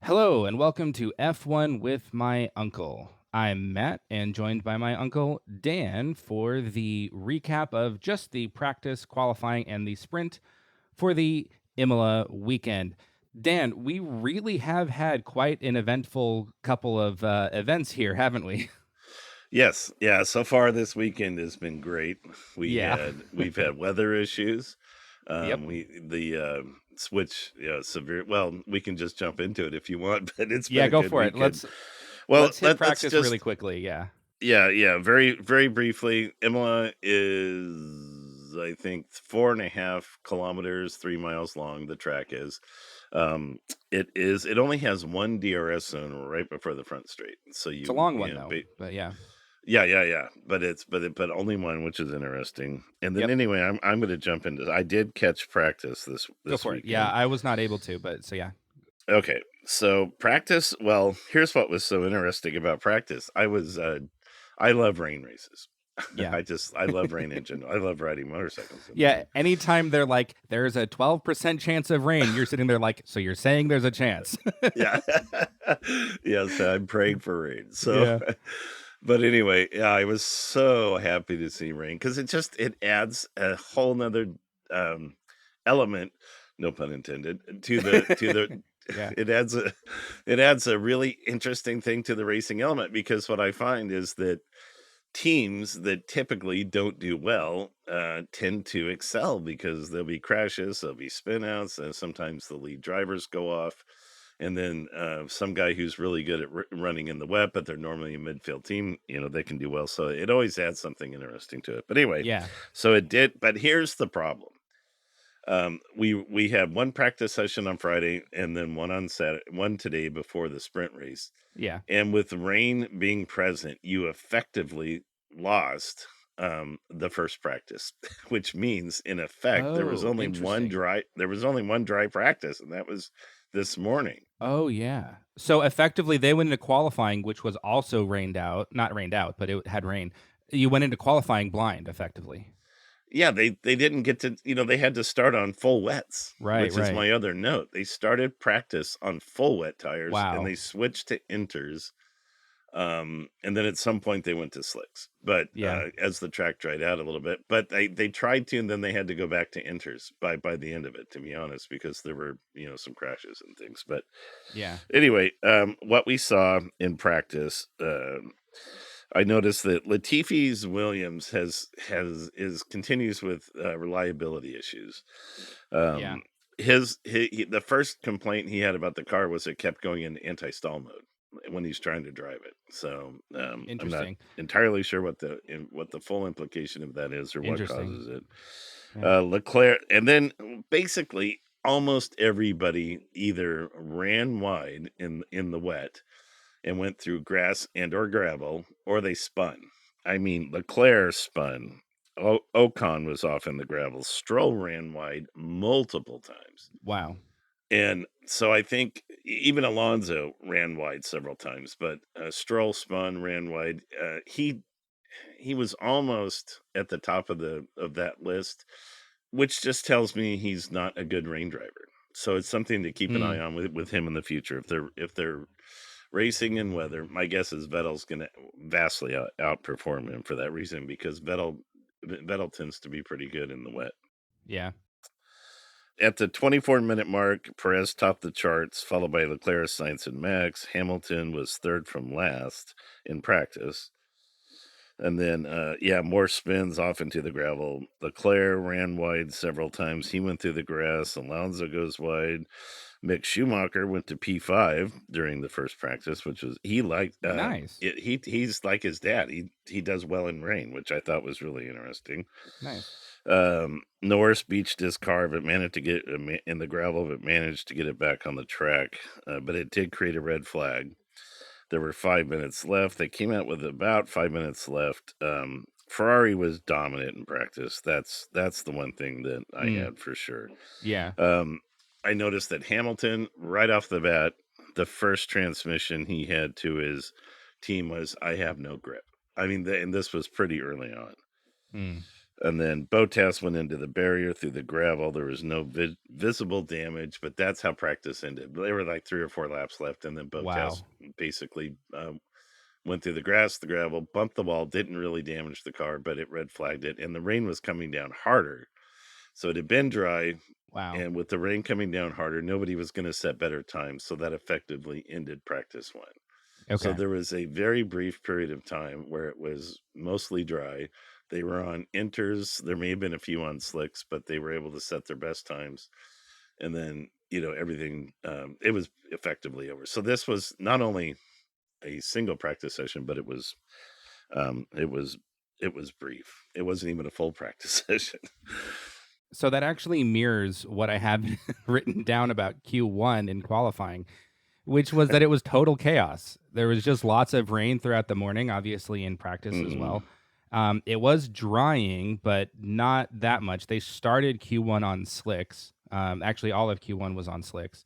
Hello and welcome to F1 with my uncle. I'm Matt and joined by my uncle Dan for the recap of just the practice, qualifying, and the sprint for the Imola weekend. Dan, we really have had quite an eventful couple of events here, haven't we? Yes, yeah, so far this weekend has been great. Yeah. We've had weather issues. Yep. We the switch, severe. Well, we can just jump into it if you want, but it's been Yeah, a go good for it. weekend. Let's Well, let's hit let's practice really just quickly. Yeah. yeah, very briefly. Imola is, I think, 4.5 kilometers, 3 miles long. The track is. It only has one DRS zone right before the front straight, so It's a long one though. But yeah. yeah. But only one, which is interesting. And then Yep. anyway, I'm going to jump into. I did catch practice Go this for it. Yeah, weekend. I was not able to, but so yeah. Okay, so practice. Well, here's what was so interesting about practice. I love rain races. Yeah. I love rain in general. I love riding motorcycles in the Yeah, rain. anytime they're like, "There's a 12% chance of rain," you're sitting there like, "So you're saying there's a chance?" Yeah, yes, I'm praying for rain. So, Yeah. but anyway, yeah, I was so happy to see rain because it adds a whole nother um, element, no pun intended, to the. Yeah. It adds a really interesting thing to the racing element because what I find is that teams that typically don't do well tend to excel because there'll be crashes, there'll be spin outs, and sometimes the lead drivers go off. And then some guy who's really good at running in the wet, but they're normally a midfield team, they can do well. So it always adds something interesting to it. But anyway, Yeah. so it did. But here's the problem. We had one practice session on Friday and then one on Saturday, one today before the sprint race. Yeah. And with rain being present, you effectively lost the first practice, which means in effect Oh, interesting. there was only one dry practice, and that was this morning. Oh, yeah. So, effectively, they went into qualifying, which was also rained out not rained out, but it had rain. You went into qualifying blind, effectively. Yeah, they didn't get to, they had to start on full wets, Right, which is right. my other note. They started practice on full wet tires and Wow. they switched to inters. And then at some point they went to slicks, but Yeah. as the track dried out a little bit, but they tried to, and then they had to go back to inters by the end of it, to be honest, because there were some crashes and things. But Yeah. anyway, what we saw in practice, I noticed that Latifi's Williams is continues with reliability issues. Yeah. Um, the first complaint he had about the car was it kept going into anti-stall mode when he's trying to drive it. So I'm not Interesting. entirely sure what the full implication of that is or what Interesting. causes it. Yeah. Leclerc, and then basically almost everybody either ran wide in the wet and went through grass and or gravel, or they spun. I mean, Leclerc spun. Ocon was off in the gravel. Stroll ran wide multiple times. Wow. And so I think even Alonso ran wide several times, but Stroll spun, ran wide. He was almost at the top of that list, which just tells me he's not a good rain driver. So it's something to keep an eye Mm. on with him in the future. If they're racing in weather, my guess is Vettel's going to vastly outperform him for that reason because Vettel tends to be pretty good in the wet. Yeah. At the 24-minute mark, Perez topped the charts, followed by Leclerc, Sainz, and Max. Hamilton was third from last in practice. And then, more spins off into the gravel. Leclerc ran wide several times. He went through the grass. Alonso goes wide. Mick Schumacher went to P5 during the first practice, which was he liked. Nice. He's like his dad. He does well in rain, which I thought was really interesting. Nice. Norris beached his car, but managed to get in the gravel, but managed to get it back on the track. But it did create a red flag. There were 5 minutes left. They came out with about 5 minutes left. Ferrari was dominant in practice. That's the one thing that I Mm. had for sure. Yeah. Um, I noticed that Hamilton, right off the bat, the first transmission he had to his team was, "I have no grip." I mean, and this was pretty early on. Mm. And then Bottas went into the barrier through the gravel. There was no visible damage, but that's how practice ended. There were like 3 or 4 laps left, and then Bottas Wow. basically went through the grass, the gravel, bumped the wall, didn't really damage the car, but it red flagged it. And the rain was coming down harder. So it had been dry. Wow. And with the rain coming down harder, nobody was going to set better times. So that effectively ended practice one. So Okay. there was a very brief period of time where it was mostly dry. They were on inters. There may have been a few on slicks, but they were able to set their best times. And then, everything, it was effectively over. So this was not only a single practice session, but it was, um, it was, it was brief. It wasn't even a full practice session. So that actually mirrors what I have written down about Q1 in qualifying, which was that it was total chaos. There was just lots of rain throughout the morning, obviously in practice as hmm well. It was drying, but not that much. They started Q1 on slicks. Actually, all of Q1 was on slicks,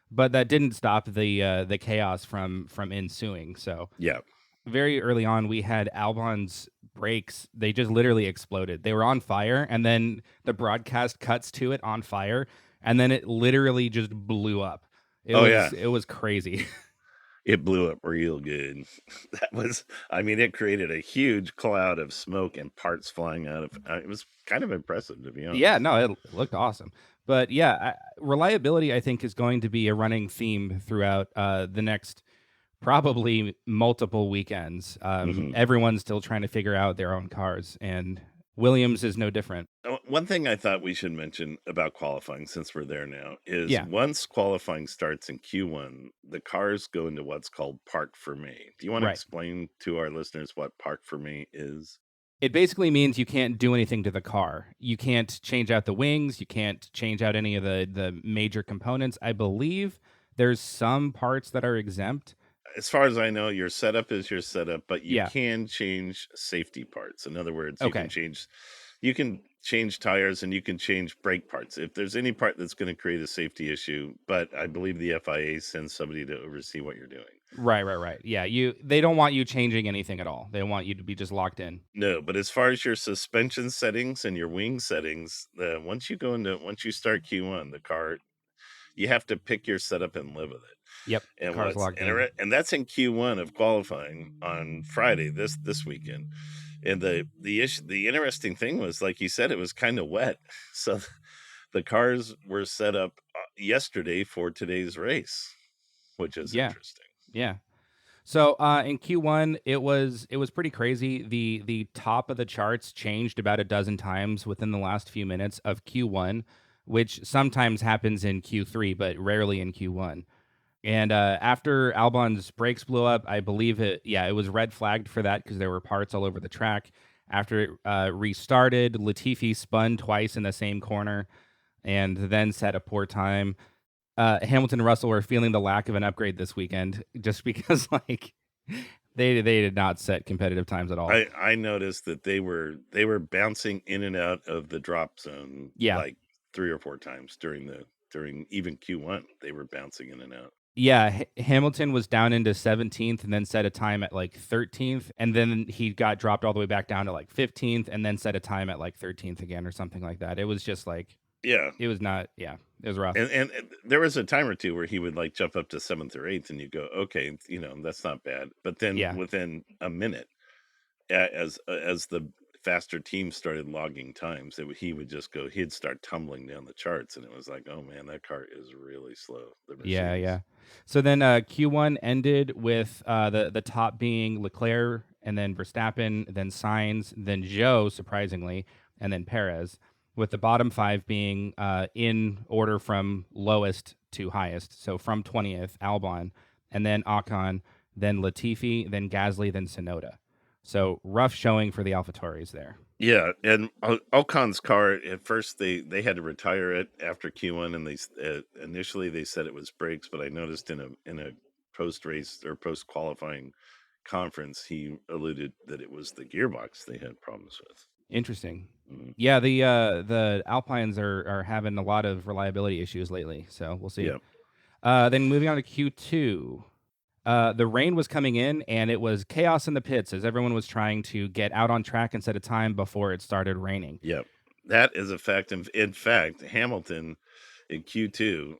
but that didn't stop the chaos from ensuing. So Yeah. very early on, we had Albon's brakes. They just literally exploded. They were on fire, and then the broadcast cuts to it on fire, and then it literally just blew up. It Oh, was yeah. it was crazy. It blew up real good. I mean, it created a huge cloud of smoke and parts flying out of it was kind of impressive, to be Yeah, honest. no, it looked awesome. But yeah, reliability I think is going to be a running theme throughout the next probably multiple weekends. Mhm. Everyone's still trying to figure out their own cars, and Williams is no different. One thing I thought we should mention about qualifying, since we're there now, is Yeah, once qualifying starts in Q1, the cars go into what's called Park for Me. Do you want to right. explain to our listeners what Park for Me is? It basically means you can't do anything to the car. You can't change out the wings. You can't change out any of the major components. I believe there's some parts that are exempt. As far as I know, your setup is your setup, but you Yeah. can change safety parts. In other words, Okay. you can change tires and you can change brake parts. If there's any part that's going to create a safety issue, but I believe the FIA sends somebody to oversee what you're doing. Right. Yeah. They don't want you changing anything at all. They want you to be just locked in. No, but as far as your suspension settings and your wing settings, once you start Q1, the car, you have to pick your setup and live with it. Yep. The And car's locked in. and that's in Q1 of qualifying on Friday this weekend. And the interesting thing was, like you said, it was kind of wet, so the cars were set up yesterday for today's race, which is Yeah. interesting. Yeah. So in Q1, it was pretty crazy. The top of the charts changed about a dozen times within the last few minutes of Q1, which sometimes happens in Q3, but rarely in Q1. And after Albon's brakes blew up, I believe it was red flagged for that because there were parts all over the track. After it restarted, Latifi spun twice in the same corner and then set a poor time. Hamilton and Russell were feeling the lack of an upgrade this weekend just because like they did not set competitive times at all. I noticed that they were bouncing in and out of the drop zone Yeah. like 3 or 4 times during even Q1. They were bouncing in and out. Yeah, Hamilton was down into 17th and then set a time at like 13th, and then he got dropped all the way back down to like 15th and then set a time at like 13th again or something like that. It was just like Yeah. it was not yeah, it was rough. And there was a time or two where he would like jump up to 7th or 8th and you go, okay, that's not bad. But then Yeah. within a minute, as the faster teams started logging times, he would just go, he'd start tumbling down the charts, and it was like, oh man, that car is really slow. The Yeah. Mercedes. So then Q1 ended with the top being Leclerc and then Verstappen, then Sainz, then Zhou, surprisingly, and then Perez, with the bottom five being in order from lowest to highest. So from 20th, Albon, and then Ocon, then Latifi, then Gasly, then Sonoda. So rough showing for the AlphaTauris there. Yeah, and Ocon's car at first they had to retire it after Q1, and initially they said it was brakes, but I noticed in a post race or post qualifying conference he alluded that it was the gearbox they had problems with. Interesting. Mhm. Yeah, the Alpines are having a lot of reliability issues lately, so we'll see. Yeah, Then moving on to Q2. The rain was coming in, and it was chaos in the pits as everyone was trying to get out on track and set a time before it started raining. Yep. That is a fact. In fact, Hamilton in Q2,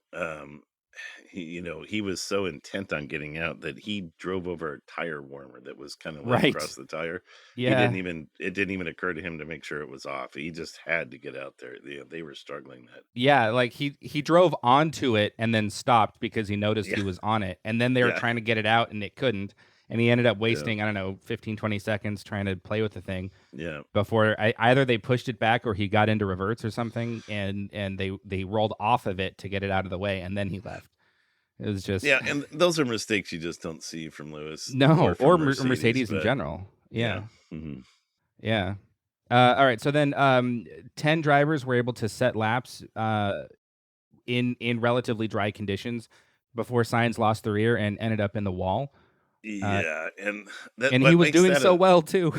he was so intent on getting out that he drove over a tire warmer that was kind of laid Right. across the tire. Yeah. It didn't even occur to him to make sure it was off. He just had to get out there. They were struggling that. Yeah, like he drove onto it and then stopped because he noticed Yeah. he was on it. And then they were Yeah. trying to get it out and it couldn't. And he ended up Yeah. wasting, I don't know, 15, 20 seconds trying to play with the thing Yeah. before either they pushed it back or he got into reverts or something and they rolled off of it to get it out of the way and then he left. It was just Yeah, and those are mistakes you just don't see from Lewis or no, or from Mercedes, Mercedes in but general. yeah. Yeah. Mhm. Yeah. All right. So then 10 drivers were able to set laps in relatively dry conditions before Sainz lost the rear and ended up in the wall. Uh, Yeah, and that and he what was makes doing that so a well too.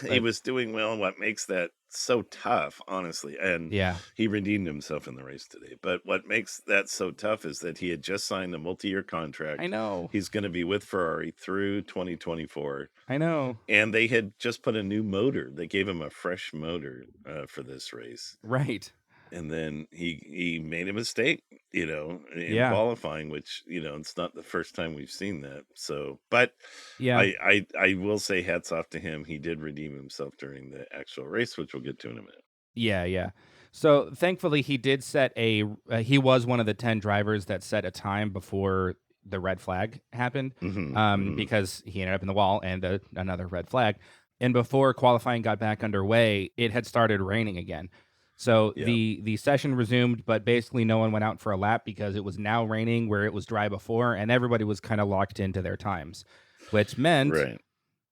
he But was doing well, and what makes that so tough, honestly, and yeah, he redeemed himself in the race today, but what makes that so tough is that he had just signed a multi-year I contract. know. He's gonna be with Ferrari through 2024, I know. and they had just put a new motor. They gave him a fresh motor, for this race. Right. And then he made a mistake, in Yeah. qualifying, which, it's not the first time we've seen that. So, but Yeah. I will say hats off to him. He did redeem himself during the actual race, which we'll get to in a minute. Yeah. Yeah. So thankfully, he did set he was one of the 10 drivers that set a time before the red flag happened, Mhm, mhm. because he ended up in the wall and another red flag. And before qualifying got back underway, it had started raining again. So Yeah, the session resumed, but basically no one went out for a lap because it was now raining where it was dry before, and everybody was kind of locked into their times, which meant right.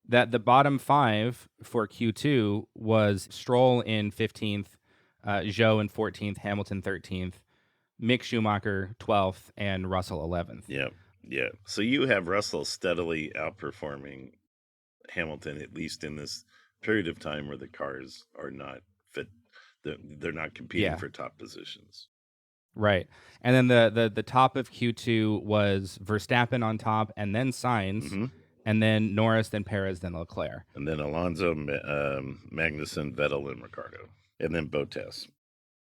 that the bottom five for Q2 was Stroll in 15th, Zhou in 14th, Hamilton 13th, Mick Schumacher 12th, and Russell 11th. Yeah, yeah. So you have Russell steadily outperforming Hamilton, at least in this period of time where the cars are not fit. They're not competing Yeah, for top positions. right. And then the top of Q2 was Verstappen on top, and then Sainz, Mhm. and then Norris, then Perez, then Leclerc. And then Alonso, Magnussen, Vettel, and Ricardo, and then Bottas.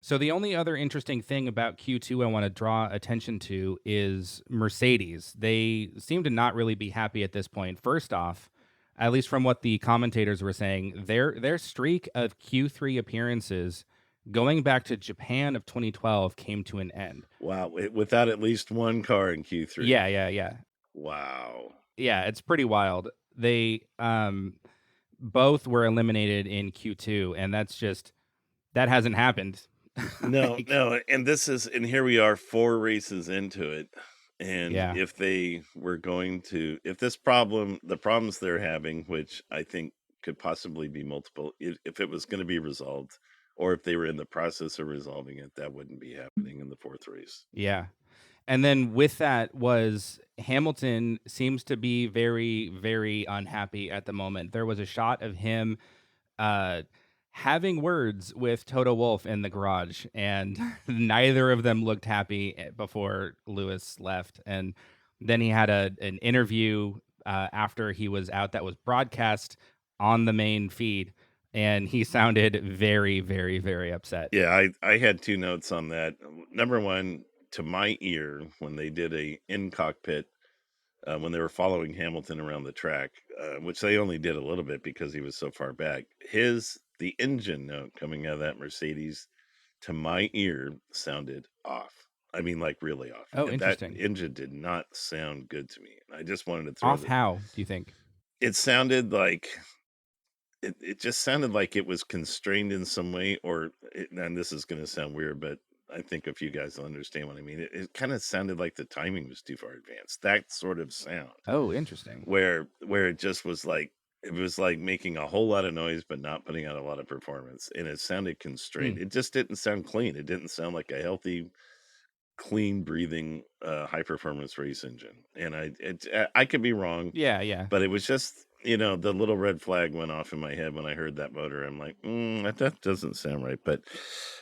So the only other interesting thing about Q2 I want to draw attention to is Mercedes. They seem to not really be happy at this point. First off, at least from what the commentators were saying, their streak of Q3 appearances going back to Japan of 2012 came to an end. Wow, without at least one car in Yeah, Q3. yeah, yeah. Wow. Yeah, it's pretty wild. They both were eliminated in Q2 and that hasn't happened. No, Like, no, and here we are 4 races into it, and yeah. if the problems they're having, which I think could possibly be multiple, if it was gonna be resolved, or if they were in the process of resolving it, that wouldn't be happening in the 4th race. Yeah. And then with that was Hamilton seems to be very, very unhappy at the moment. There was a shot of him uh, having words with Toto Wolff in the garage, and neither of them looked happy before Lewis left. And then he had an interview after he was out that was broadcast on the main feed, and he sounded very, very, very upset. Yeah, I had 2 notes on that. Number 1, to my ear, when they did a in cockpit, when they were following Hamilton around the track, which they only did a little bit because he was so far back. The engine note coming out of that Mercedes, to my ear, sounded off. I mean, like, really off, Oh, and that interesting. engine did not sound good to me, and I just wanted to throw Off that. how, do you think? It sounded like it just sounded like it was constrained in some way, and this is gonna sound weird, but I think a few guys will understand what I mean. It kinda sounded like the timing was too far advanced, that sort of sound, Oh, interesting. where it was like making a whole lot of noise, but not putting out a lot of performance, and it sounded Hmm. constrained. It just didn't sound clean. It didn't sound like a healthy, clean breathing, high performance race engine, and I could be wrong, Yeah, yeah. but it was just the little red flag went off in my head when I heard that motor. I'm like, that doesn't sound right. But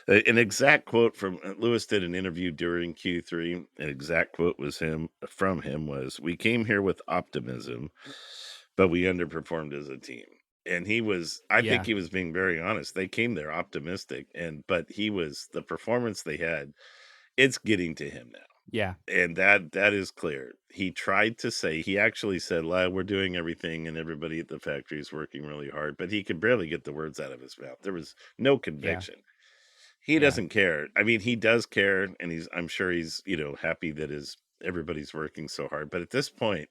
an exact quote from Lewis did an interview during Q3. An exact quote was from him was, "We came here with optimism, but we underperformed as a team." And I think Yeah. he was being very honest. They came there optimistic, but the performance they had, it's getting to him now. Yeah. And that is clear. He actually said, "La, we're doing everything and everybody at the factory is working really hard," but he could barely get the words out of his mouth. There was no Yeah. conviction. He Yeah. doesn't care. I mean, he does care, and I'm sure he's, happy that his everybody's working so hard, but at this point,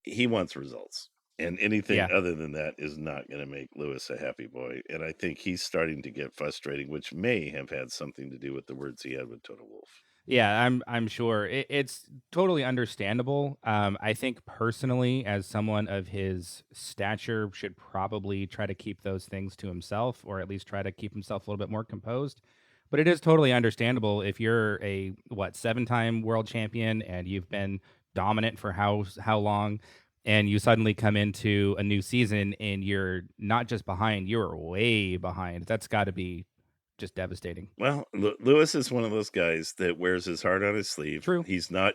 he wants results. And anything Yeah. other than that is not going to make Lewis a happy boy. And I think he's starting to get frustrating, which may have had something to do with the words he had with Toto Wolff. Yeah, I'm sure it's totally understandable. I think personally, as someone of his stature, should probably try to keep those things to himself, or at least try to keep himself a little bit more composed. But it is totally understandable if you're a seven-time world champion and you've been dominant for how long, and you suddenly come into a new season and you're not just behind, you're way behind. That's got to be just devastating. Well, Lewis is one of those guys that wears his heart on his sleeve. True. He's not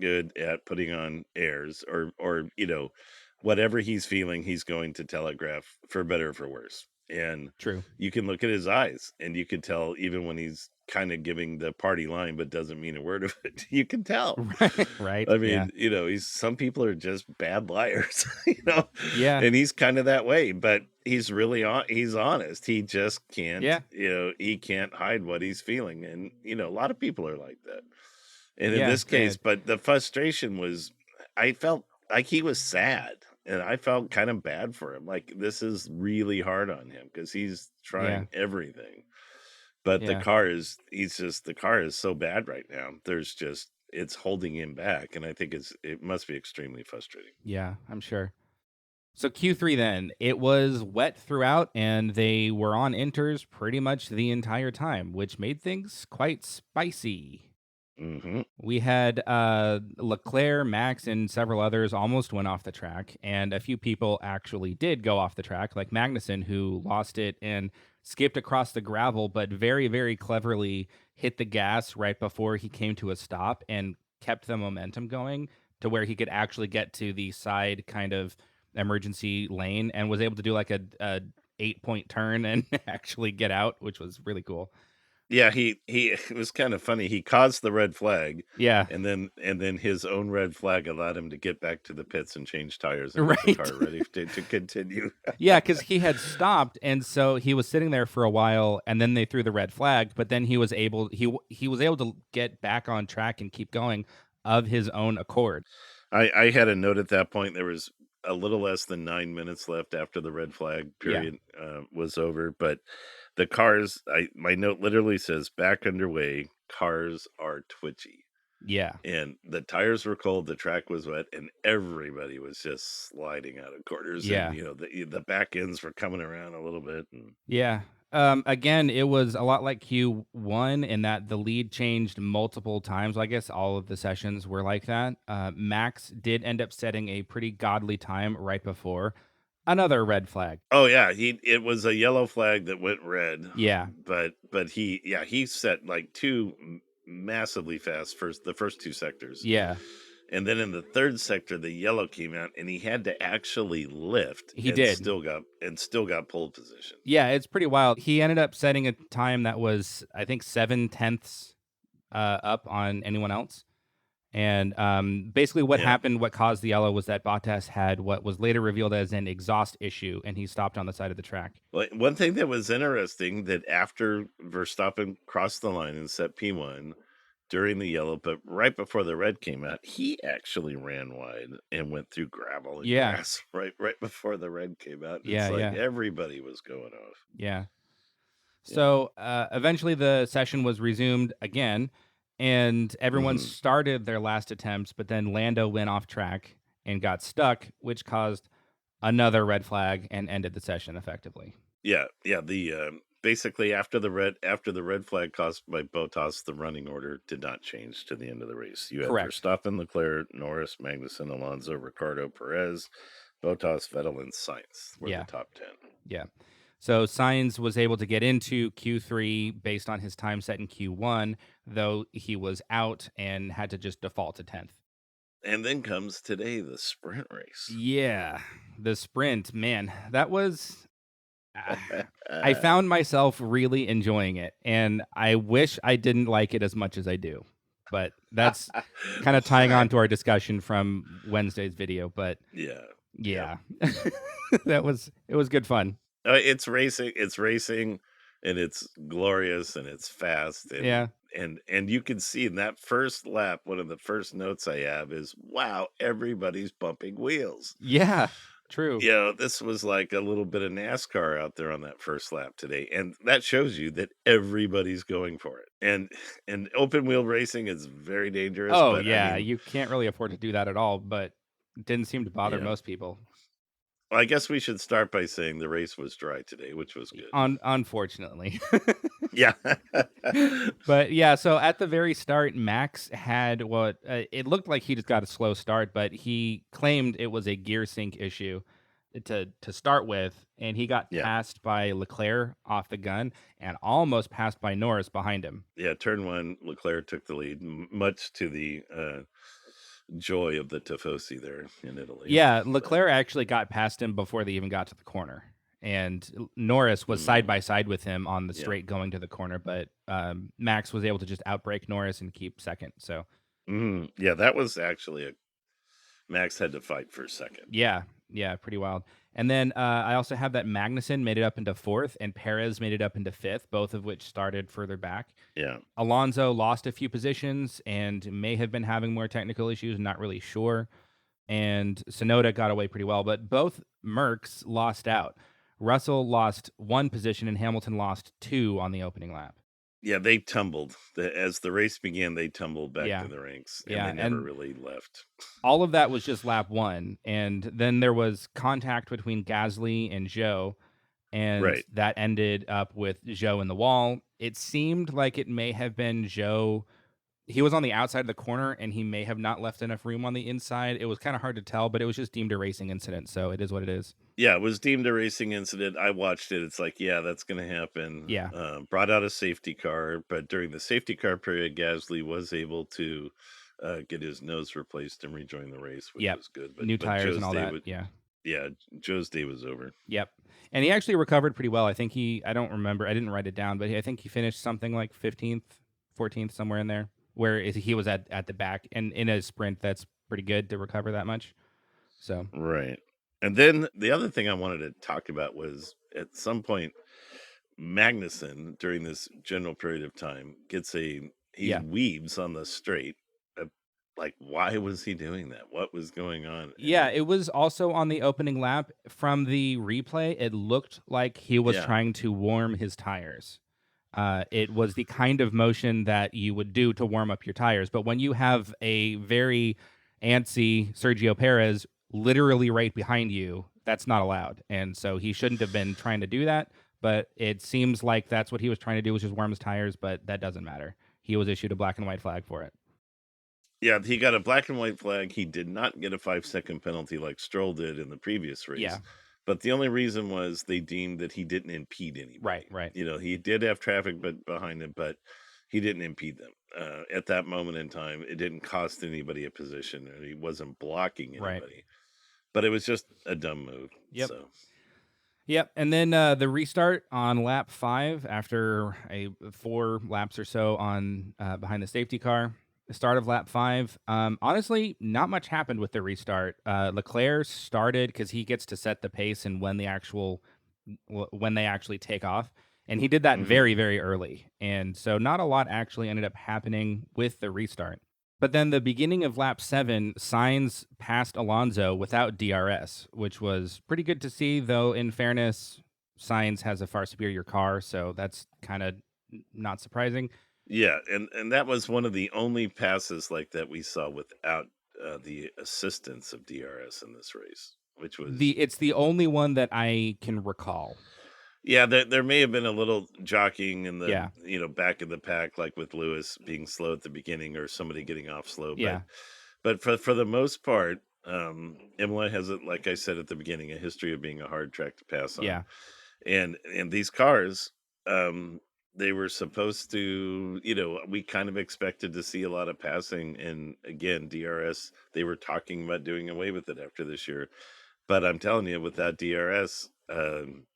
good at putting on airs or whatever he's feeling, he's going to telegraph for better or for worse. And True. you can look at his eyes and you can tell even when he's kind of giving the party line but doesn't mean a word of it. You can tell. Right. Right. I Yeah. mean, he's some people are just bad liars, Yeah. and he's kind of that way, but he's honest. He just can't, Yeah. he can't hide what he's feeling. And, a lot of people are like that. And in Yeah. this case, but the frustration was, I felt like he was sad and I felt kind of bad for him. Like this is really hard on him because he's Yeah. trying everything. But Yeah. the car is so bad right now. It's holding him back. And I think it must be extremely frustrating. Yeah. I'm sure. So Q3 then, it was wet throughout and they were on inters pretty much the entire time, which made things quite spicy. Hmm. We had Leclerc, Max, and several others almost went off the track, and a few people actually did go off the track, like Magnussen, who lost it and skipped across the gravel, but very, very cleverly hit the gas right before he came to a stop and kept the momentum going to where he could actually get to the side kind of emergency lane and was able to do like a 8-point turn and actually get out, which was really cool. Yeah, he it was kind of funny. He caused the red flag, Yeah. and then his own red flag allowed him to get back to the pits and change tires and get the Right. car ready to continue. Yeah, because he had stopped, and so he was sitting there for a while, and then they threw the red flag. But then he was able to get back on track and keep going of his own accord. I had a note at that point. There was a little less than 9 minutes left after the red flag Yeah, period was over, but the cars. My note literally says back underway. Cars are twitchy. yeah, And the tires were cold, the track was wet, and everybody was just sliding out of corners, and, yeah, the back ends were coming around a little bit, and yeah. Again, it was a lot like Q1 in that the lead changed multiple times. Well, I guess all of the sessions were like that. Max did end up setting a pretty godly time right before another red flag. oh, yeah, it was a yellow flag that went red, Yeah, but he set, like, 2 m massively fast the first 2 sectors, yeah, and then in the 3rd sector, the yellow came out, and he had to actually lift he did. and still got pole position. Yeah, it's pretty wild. He ended up setting a time that was, I think, 7/10 up on anyone else. And basically, what Yeah. happened, what caused the yellow, was that Bottas had what was later revealed as an exhaust issue, and he stopped on the side of the track. Like, one thing that was interesting that after Verstappen crossed the line and set P1 during the yellow, but right before the red came out, he actually ran wide and went through gravel and Yeah, grass right before the red came out. It's yeah, like yeah, everybody was going off. yeah. Yeah. So eventually, the session was resumed again, and everyone Hmm. started their last attempts, but then Lando went off track and got stuck, which caused another red flag and ended the session effectively. Yeah, yeah. Basically after the red flag caused by Bottas, the running order did not change to the end of the race. You had Correct. Verstappen, Leclerc, Norris, Magnussen, Alonso, Ricardo, Perez, Bottas, Vettel, and Sainz were the Yeah, top 10. yeah. So Sainz was able to get into Q3 based on his time set in Q1, though he was out and had to just default to 10th. And then comes today, the sprint race. Yeah, the sprint, man, that was. I found myself really enjoying it, and I wish I didn't like it as much as I do. But that's kind of tying Why? on to our discussion from Wednesday's video. But Yeah. Yep. yeah, it was good fun. It's racing, and it's glorious, and it's fast, and Yeah, and you can see in that first lap, one of the first notes I have is, "Wow, everybody's bumping wheels." yeah, true. You know, this was like a little bit of NASCAR out there on that first lap today, and that shows you that everybody's going for it. And open wheel racing is very dangerous, Oh but I yeah, mean, you can't really afford to do that at all. But it didn't seem to bother yeah. most people. Well, I guess we should start by saying the race was dry today, which was good. Unfortunately. Yeah. But yeah, so at the very start, Max had what it looked like he just got a slow start, but he claimed it was a gear sync issue to start with, and he got Yeah. passed by Leclerc off the gun and almost passed by Norris behind him. Yeah, turn 1, Leclerc took the lead, much to the, joy of the Tifosi there in Italy, Yeah, but Leclerc actually got past him before they even got to the corner. And Norris was side mm, by side with him on the yeah. straight going to the corner, but Max was able to just outbrake Norris and keep second. So Yeah, that was actually a Max had to fight for a second. yeah, yeah, pretty wild. And then I also have that Magnussen made it up into fourth, and Perez made it up into fifth, both of which started further back. Yeah. Alonso lost a few positions and may have been having more technical issues, not really sure. And Sonoda got away pretty well, but both Mercs lost out. Russell lost one position, and Hamilton lost two on the opening lap. Yeah, they tumbled. As the race began, they tumbled back to Yeah, the ranks, and yeah, they never and really left. all of that was just lap one, and then there was contact between Gasly and Zhou, and Right. that ended up with Zhou in the wall. It seemed like it may have been Zhou. He was on the outside of the corner, and he may have not left enough room on the inside. It was kind of hard to tell, but it was just deemed a racing incident, so it is what it is. Yeah, it was deemed a racing incident. I watched it. It's like, yeah, that's gonna happen. Yeah. Brought out a safety car, but during the safety car period, Gasly was able to, get his nose replaced and rejoin the race, which Yep. was good, New but tires and Joe's all day that. was Yeah. yeah, Joe's day was over. Yep. And he actually recovered pretty well. I think I don't remember. I didn't write it down, but I think he finished something like 15th, 14th, somewhere in there, where he was at the back. And in a sprint, that's pretty good to recover that much. So, Right. And then the other thing I wanted to talk about was at some point Magnussen during this general period of time he yeah. weaves on the straight. Uh, like, why was he doing that? What was going on? Yeah, And it was also on the opening lap. From the replay, it looked like he was yeah, trying to warm his tires. It was the kind of motion that you would do to warm up your tires. But when you have a very antsy Sergio Perez literally right behind you, that's not allowed. And so he shouldn't have been trying to do that. But it seems like that's what he was trying to do, was just warm his tires. But that doesn't matter. He was issued a black and white flag for it. yeah, he got a black and white flag. He did not get a 5-second penalty like Stroll did in the previous race. Yeah. But the only reason was they deemed that he didn't impede Right. anybody. Right. You know, he did have traffic but behind him, but he didn't impede them. At that moment in time, it didn't cost anybody a position, and he wasn't blocking Right. anybody. But it was just a dumb move. Yep. So Yep, and then the restart on lap 5 after a 4 laps or so on behind the safety car. The start of lap 5. Honestly, not much happened with the restart. Leclerc started because he gets to set the pace and when they actually take off, and he did that mhm. very very early, and so not a lot actually ended up happening with the restart. But then the beginning of lap 7, Sainz passed Alonso without DRS, which was pretty good to see, though in fairness, Sainz has a far superior car, so that's kind of not surprising. Yeah, and that was one of the only passes like that we saw without, the assistance of DRS in this race, which was It's the only one that I can recall. yeah, there may have been a little jockeying in the, Yeah. back of the pack, like with Lewis being slow at the beginning or somebody getting off slow, Yeah. but for the most part, Imola has, like I said at the beginning, a history of being a hard track to pass on. Yeah. And these cars, um, they were supposed to, we kind of expected to see a lot of passing. And again, DRS, they were talking about doing away with it after this year. But I'm telling you, with that DRS,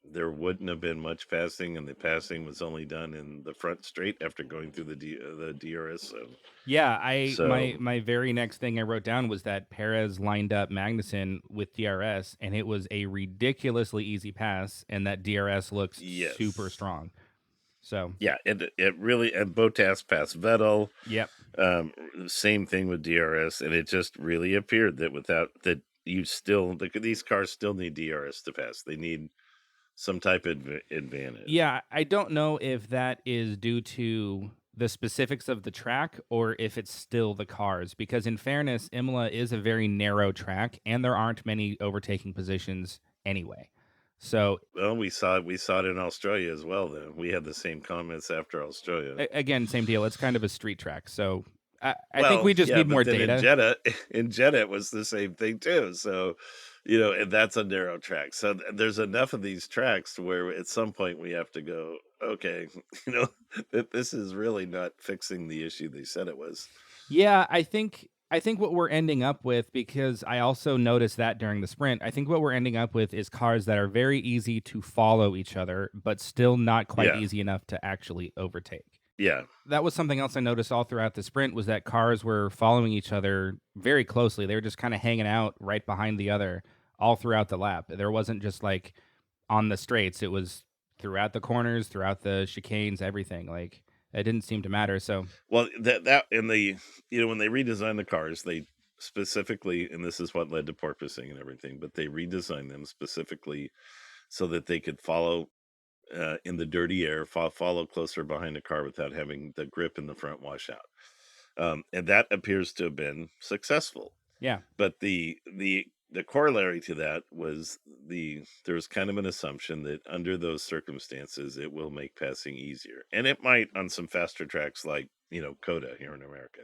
there wouldn't have been much passing, and the passing was only done in the front straight after going through the DRS zone. Yeah, I So my very next thing I wrote down was that Perez lined up Magnussen with DRS, and it was a ridiculously easy pass, and that DRS looks super yes, strong. So, yeah, it really, and Bottas passed Vettel. yep. Same thing with DRS, and it just really appeared that without that, these cars still need DRS to pass. They need some type of advantage. Yeah, I don't know if that is due to the specifics of the track or if it's still the cars, because in fairness, Imola is a very narrow track and there aren't many overtaking positions anyway. So, Well, we saw it in Australia as well. Then we had the same comments after Australia. again, same deal. It's kind of a street track. So, I think Well, we just yeah, need but more then in data. Jeddah, in Jeddah, it was the same thing too. So, and that's a narrow track. So there's enough of these tracks to where at some point we have to go, okay, that this is really not fixing the issue they said it was. Yeah, I think what we're ending up with, because I also noticed that during the sprint, I think what we're ending up with is cars that are very easy to follow each other, but still not quite Yeah, easy enough to actually overtake. yeah, That was something else I noticed all throughout the sprint, was that cars were following each other very closely. They were just kind of hanging out right behind the other all throughout the lap. There wasn't just like on the straights, it was throughout the corners, throughout the chicanes, everything. Like it didn't seem to matter. So, Well, that and when they redesigned the cars, they specifically, and this is what led to porpoising and everything, but they redesigned them specifically so that they could follow in the dirty air, follow closer behind the car without having the grip in the front wash out. And that appears to have been successful. yeah. But the corollary to that was there was kind of an assumption that under those circumstances it will make passing easier, and it might on some faster tracks like Coda here in America,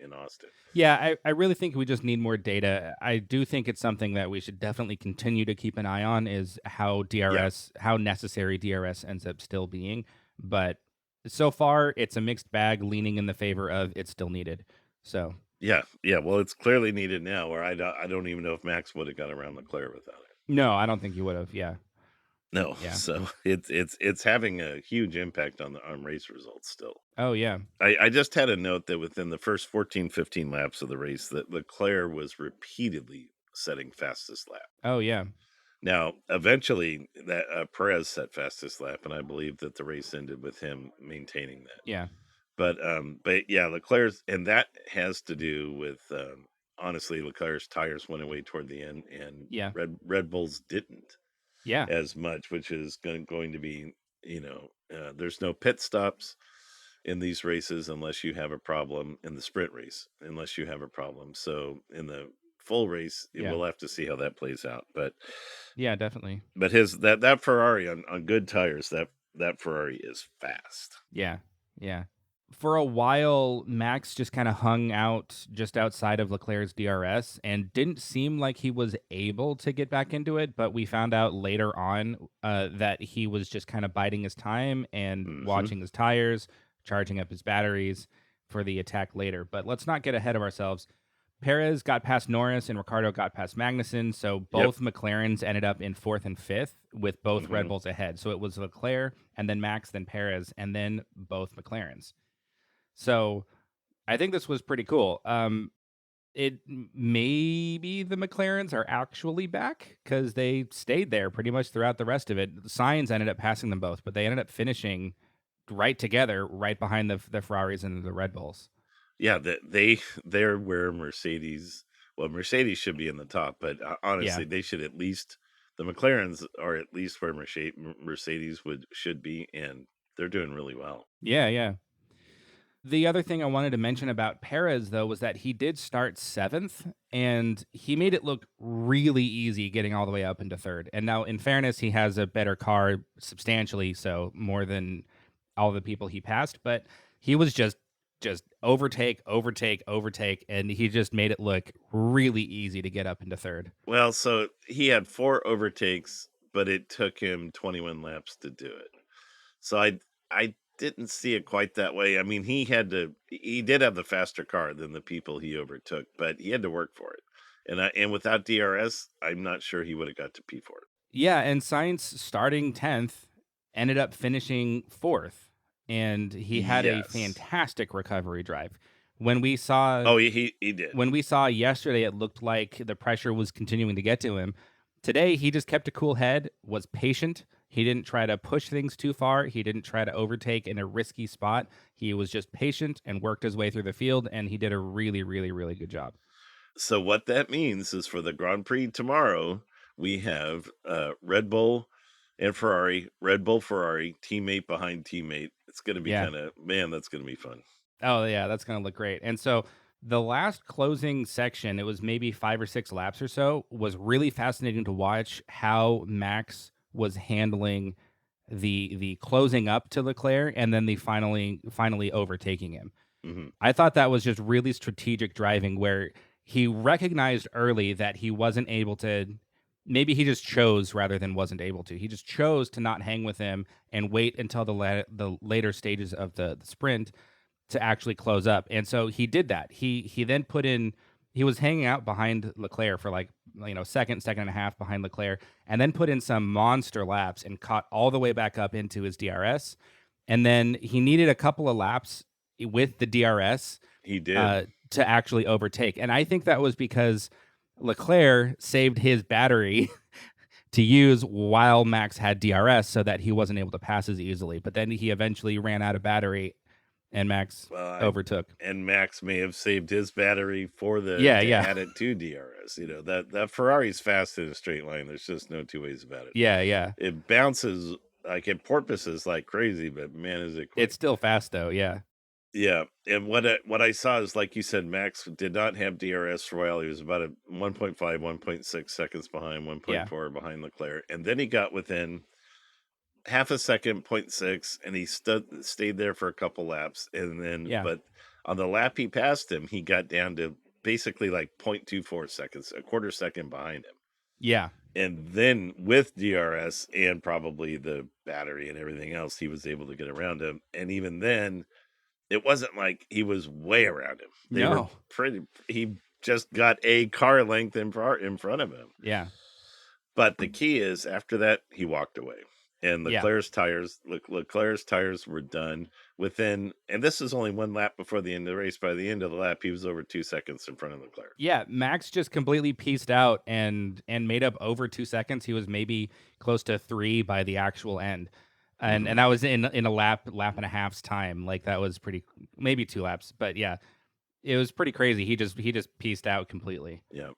in Austin. Yeah, I really think we just need more data. I do think it's something that we should definitely continue to keep an eye on, is Yeah, how necessary DRS ends up still being. But so far, it's a mixed bag, leaning in the favor of it's still needed. So, yeah, yeah. Well, it's clearly needed now. Or I don't even know if Max would have got around LeClerc without it. no, I don't think you would have. Yeah. No, Yeah. so it's having a huge impact on the race results still. Oh, yeah. I just had a note that within the first 14, 15 laps of the race, that Leclerc was repeatedly setting fastest lap. Oh, yeah. Now, eventually, that Perez set fastest lap, and I believe that the race ended with him maintaining that. Yeah. But yeah, Leclerc's, and that has to do with honestly, Leclerc's tires went away toward the end, and Yeah. Red Bulls didn't Yeah. as much, which is going to be, there's no pit stops in these races unless you have a problem in the sprint race, unless you have a problem. So in the full race, Yeah. we'll have to see how that plays out. But Yeah, definitely. his that Ferrari on good tires, that Ferrari is fast. Yeah. Yeah. For a while, Max just kind of hung out just outside of Leclerc's DRS and didn't seem like he was able to get back into it. But we found out later on that he was just kind of biding his time and Hmm. watching his tires, charging up his batteries for the attack later. But let's not get ahead of ourselves. Perez got past Norris and Ricardo got past Magnussen. So Yep. both McLarens ended up in fourth and fifth with both Red Hmm. Bulls ahead. So it was Leclerc and then Max, then Perez, and then both McLarens. So I think this was pretty cool. Maybe the McLarens are actually back because they stayed there pretty much throughout the rest of it. Sainz ended up passing them both, but they ended up finishing right together, right behind the Ferraris and the Red Bulls. Yeah, they're where Mercedes. Well, Mercedes should be in the top, but Yeah, honestly, they should at least, the McLarens are at least where Mercedes should be, and they're doing really well. yeah, yeah. The other thing I wanted to mention about Perez, though, was that he did start seventh, and he made it look really easy getting all the way up into third. And now, in fairness, he has a better car substantially, so more than all the people he passed, but he was just just overtake, overtake, overtake, and he just made it look really easy to get up into third. Well, so he had 4 overtakes, but it took him 21 laps to do it. So I didn't see it quite that way. I mean, he did have the faster car than the people he overtook, but he had to work for it. And without DRS, I'm not sure he would have got to P4. Yeah, and Sainz starting 10th ended up finishing 4th, and he had a Yes. fantastic recovery drive. When we saw Oh, he did. when we saw yesterday, it looked like the pressure was continuing to get to him. Today, he just kept a cool head, was patient. He didn't try to push things too far. He didn't try to overtake in a risky spot. He was just patient and worked his way through the field, and he did a really, really, really good job. So what that means is for the Grand Prix tomorrow, we have Red Bull and Ferrari, Red Bull, Ferrari, teammate behind teammate. It's going to be Yeah. man, that's going to be fun. Oh, yeah, that's gonna look great. And so the last closing section, it was maybe 5 or 6 laps or so, was really fascinating to watch how Max was handling the closing up to Leclerc and then the finally overtaking him. Hmm. I thought that was just really strategic driving where he recognized early that he wasn't able to, maybe he just chose rather than wasn't able to. He just chose to not hang with him and wait until the later stages of the sprint to actually close up. And so he did that. He then put in, he was hanging out behind Leclerc for like, second and a half behind Leclerc, and then put in some monster laps and caught all the way back up into his DRS. And then he needed a couple of laps with the DRS He did. to actually overtake. And I think that was because Leclerc saved his battery to use while Max had DRS so that he wasn't able to pass as easily. But then he eventually ran out of battery and Max Well, overtook. and Max may have saved his battery for Yeah, to yeah. add it to DRS. You know, that Ferrari's fast in a straight line. There's just no two ways about it. Yeah, yeah. It bounces like it porpoises like crazy, but man, is it quick. It's still fast though, yeah. Yeah, and what I saw is, like you said, Max did not have DRS for a while. He was about a 1.5, 1.6 seconds behind, Yeah. 1.4 behind Leclerc, and then he got within half a second, point 0.6, and he stayed there for a couple laps, and then Yeah. but on the lap he passed him, he got down to basically like 0.24 seconds, a quarter second behind him. Yeah. And then with DRS and probably the battery and everything else, he was able to get around him. And even then, it wasn't like he was way around him. They were No. he just got a car length in front of him. Yeah. But the key is after that, he walked away. And Yeah. Leclerc's tires were done within, and this is only one lap before the end of the race. By the end of the lap, he was over 2 seconds in front of Leclerc. Yeah, Max just completely pieced out and made up over 2 seconds. He was maybe close to 3 by the actual end. And Mhm. and that was in a lap and a half's time. Like that was pretty, maybe 2 laps, but yeah, it was pretty crazy. He just pieced out completely. Yeah.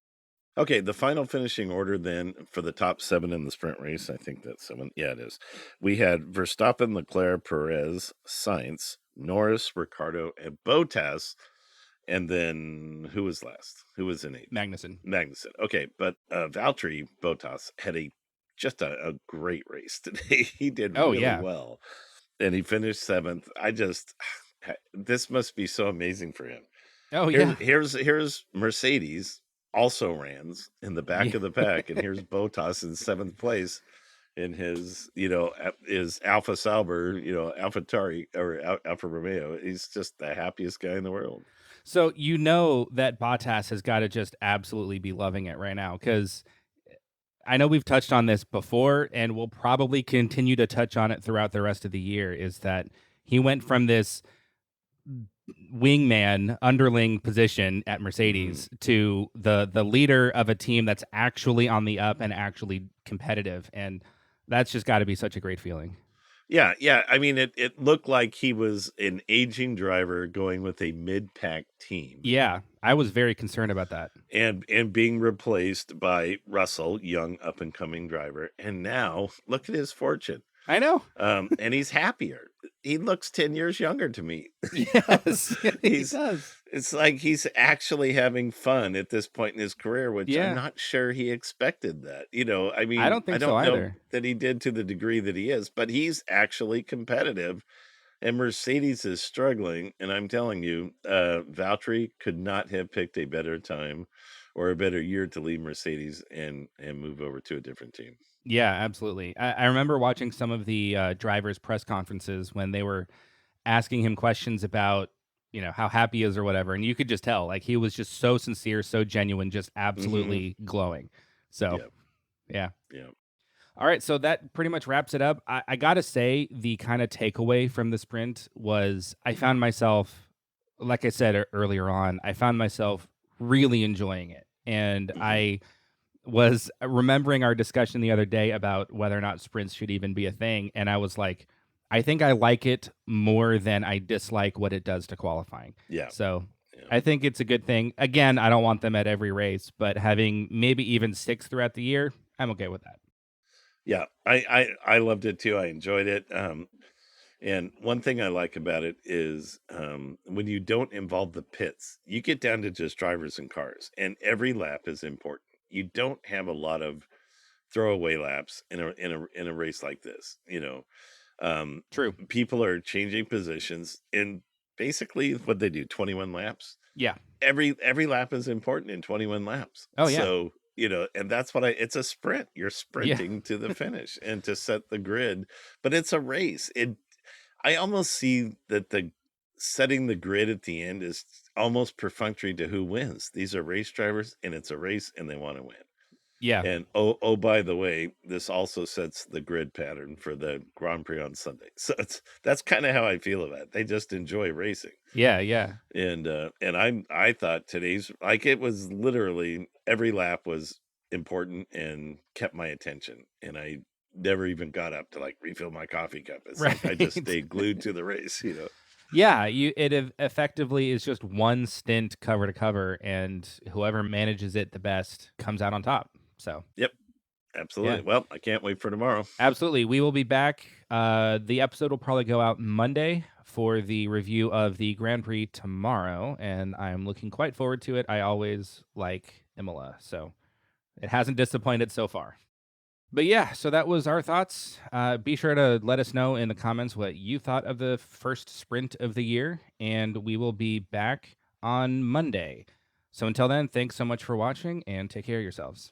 Okay, the final finishing order then for the top 7 in the sprint race, I think that's 7. Yeah, it is. We had Verstappen, Leclerc, Perez, Sainz, Norris, Ricardo, and Bottas. And then who was last? Who was in 8th? Magnussen. Magnussen. Okay, but Valtteri Bottas had just a great race today. He did Oh really yeah. well, and he finished 7th. This must be so amazing for him. Oh yeah. Here's Mercedes also rans in the back Yeah. of the pack, and here's Bottas in 7th place in his his Alpha Sauber, Alpha Tari or Alfa Romeo. He's just the happiest guy in the world. So you know that Bottas has got to just absolutely be loving it right now because I know we've touched on this before and we'll probably continue to touch on it throughout the rest of the year is that he went from this wingman underling position at Mercedes to the leader of a team that's actually on the up and actually competitive, and that's just got to be such a great feeling. Yeah. I mean, it looked like he was an aging driver going with a mid-pack team. Yeah, I was very concerned about that. And being replaced by Russell, young up and coming driver. And now look at his fortune. I know. And he's happier. He looks 10 years younger to me. Yes, he He's does. It's like he's actually having fun at this point in his career, which I'm Yeah, not sure he expected that. I I mean, don't I think so don't know either. that he did to the degree that he is, but he's actually competitive and Mercedes is struggling, and I'm telling you, Valtteri could not have picked a better time or a better year to leave Mercedes and move over to a different team. Yeah, absolutely. I remember watching some of the drivers' press conferences when they were asking him questions about, how happy he is or whatever, and you could just tell, like, he was just so sincere, so genuine, just Mhm. absolutely glowing. So, Yep, yeah. yep. All right, so that pretty much wraps it up. I gotta say, the kind of takeaway from the sprint was I found myself, like I said earlier on, I found myself really enjoying it. And Mhm. I was remembering our discussion the other day about whether or not sprints should even be a thing. And I was like, I think I like it more than I dislike what it does to qualifying. Yeah, So yeah. I think it's a good thing. Again, I don't want them at every race, but having maybe even six throughout the year, I'm okay with that. Yeah, I loved it too, I enjoyed it, and one thing I like about it is, when you don't involve the pits, you get down to just drivers and cars, and every lap is important. You don't have a lot of throwaway laps in a race like this, True. people are changing positions in basically what they do, 21 laps. Yeah. Every lap is important in 21 laps. Oh, yeah. So, and that's what it's a sprint. You're Yeah. sprinting to the finish and to set the grid, but it's a race. I almost see that the setting the grid at the end is almost perfunctory to who wins. These are race drivers and it's a race and they want to win. Yeah. And oh, by the way, this also sets the grid pattern for the Grand Prix on Sunday. So that's kind of how I feel about it. They just enjoy racing. Yeah. Yeah. And I thought today's like it was literally every lap was important and kept my attention. And I never even got up to like refill my coffee cup. It's like I just Right. stayed glued to the race. Yeah, effectively is just one stint cover to cover, and whoever manages it the best comes out on top. So, Yep, yeah, absolutely. Well, I can't wait for tomorrow. absolutely. We will be back. The episode will probably go out Monday for the review of the Grand Prix tomorrow, and I'm looking quite forward to it. I always like Imola, so it hasn't disappointed so far. But yeah, so that was our thoughts. Be sure to let us know in the comments what you thought of the first sprint of the year, and we will be back on Monday. So until then, thanks so much for watching and take care of yourselves.